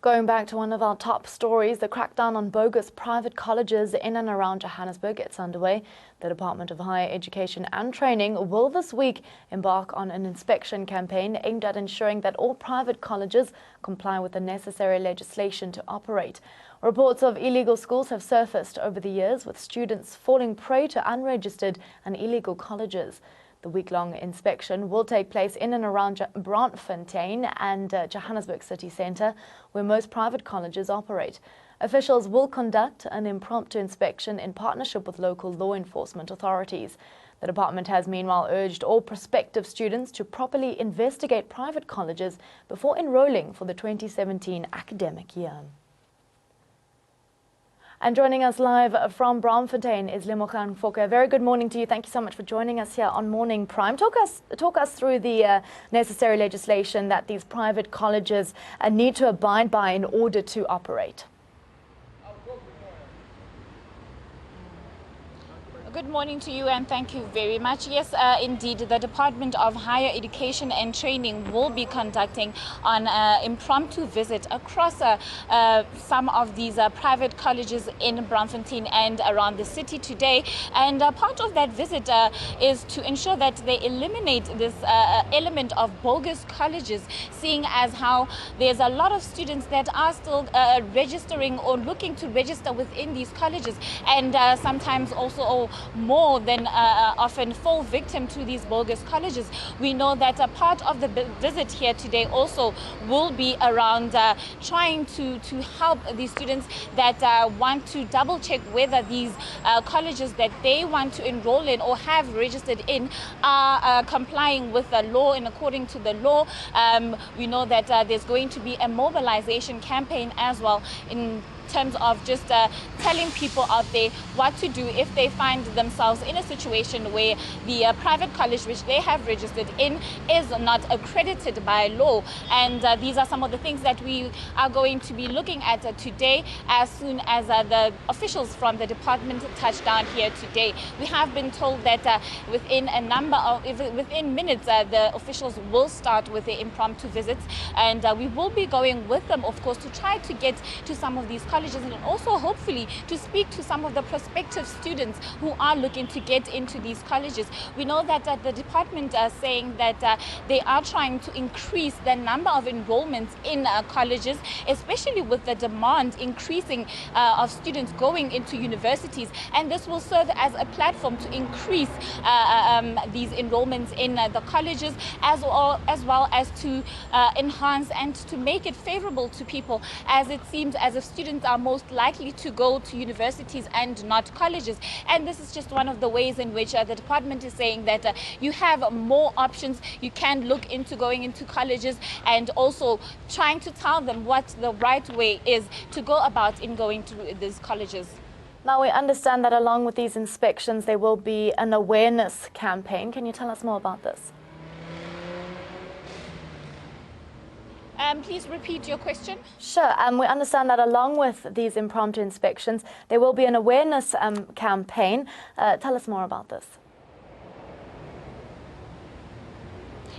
Going back to one of our top stories, the crackdown on bogus private colleges in and around Johannesburg gets underway. The Department of Higher Education and Training will this week embark on an inspection campaign aimed at ensuring that all private colleges comply with the necessary legislation to operate. Reports of illegal schools have surfaced over the years, with students falling prey to unregistered and illegal colleges. The week-long inspection will take place in and around Braamfontein and Johannesburg city centre, where most private colleges operate. Officials will conduct an impromptu inspection in partnership with local law enforcement authorities. The department has meanwhile urged all prospective students to properly investigate private colleges before enrolling for the 2017 academic year. And joining us live from Braamfontein is Foka. Very good morning to you. Thank you so much for joining us here on Morning Prime. Talk us through the necessary legislation that these private colleges need to abide by in order to operate. Good morning to you and thank you very much. Yes, indeed, the Department of Higher Education and Training will be conducting an impromptu visit across some of these private colleges in Braamfontein and around the city today. And part of that visit is to ensure that they eliminate this element of bogus colleges, seeing as how there's a lot of students that are still registering or looking to register within these colleges, and sometimes also more than often fall victim to these bogus colleges. We know that a part of the visit here today also will be around trying to help these students that want to double check whether these colleges that they want to enroll in or have registered in are complying with the law and according to the law. We know that there's going to be a mobilization campaign as well in terms of just telling people out there what to do if they find themselves in a situation where the private college which they have registered in is not accredited by law. And these are some of the things that we are going to be looking at today as soon as the officials from the department touch down here today. We have been told that within minutes the officials will start with the impromptu visits, and we will be going with them, of course, to try to get to some of these colleges and also hopefully to speak to some of the prospective students who are looking to get into these colleges. We know that the department are saying that they are trying to increase the number of enrollments in colleges, especially with the demand increasing of students going into universities, and this will serve as a platform to increase these enrollments in the colleges as well as to enhance and to make it favorable to people, as it seems as if students are most likely to go to universities and not colleges. And this is just one of the ways in which the department is saying that you have more options. You can look into going into colleges and also trying to tell them what the right way is to go about in going to these colleges. Now, we understand that along with these inspections, there will be an awareness campaign. Can you tell us more about this? Please repeat your question. Sure. We understand that along with these impromptu inspections, there will be an awareness campaign. Tell us more about this.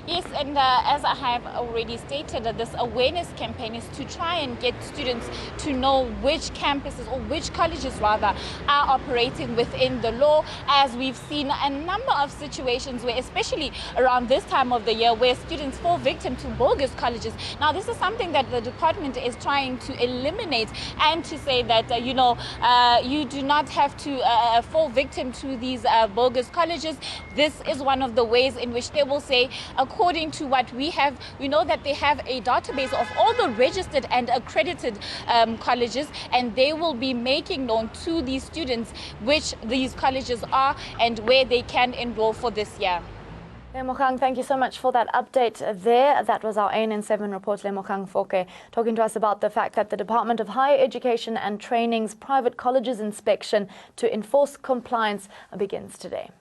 Yes, and as I have already stated, this awareness campaign is to try and get students to know which campuses or which colleges rather are operating within the law, as we've seen a number of situations where, especially around this time of the year, where students fall victim to bogus colleges. Now, this is something that the department is trying to eliminate and to say that, you do not have to fall victim to these bogus colleges. This is one of the ways in which they will say, according to what we have, we know that they have a database of all the registered and accredited colleges, and they will be making known to these students which these colleges are and where they can enroll for this year. Lemogang, thank you so much for that update there. That was our ANN7 report, Lemogang Foke, talking to us about the fact that the Department of Higher Education and Training's private colleges inspection to enforce compliance begins today.